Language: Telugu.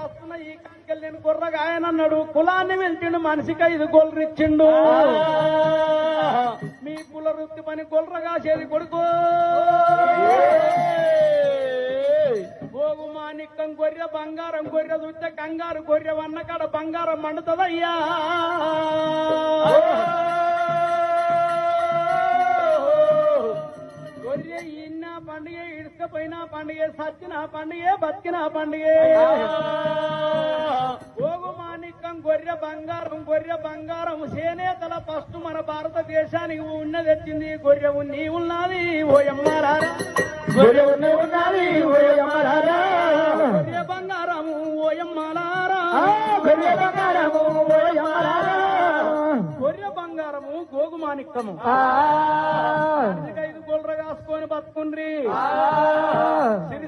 కాస్తున్న ఈ కంకెలు నేను గుర్రగా ఆయన అన్నాడు. కులాన్ని వెళ్తుండు మనిషికి 5 గొర్రెలు ఇచ్చిండు. మీ కుల వృత్తి పని గొర్రగా చేరి కొడుకో భోగు మాణిక్యం గొర్రె బంగారం గొర్రె చూస్తే కంగారు గొర్రె వన్నకాడ బంగారం మండుతుందయ్యా. గొర్రె ఈన్న పండుగ ఇడుచుకపోయిన పండుగ సచ్చిన పండుగ బతికిన పండుగ. భోగు మాణిక్యం గొర్రె బంగారం చేనేతల ఫస్ట్ మన భారతదేశానికి ఉన్నది వచ్చింది. గొర్రె నీ ఉన్నది ఓయమ్మారా గొర్రె ఉన్నది ఓయమ్మారా గొర్రె బంగారము ఓయమ్మారా గొర్రె బంగారము ఓయమ్మారా గొర్రె బంగారము గోగు మాణిక్యము 5 గొర్రె కాసుకొని బతుకుండ్రి. సిరి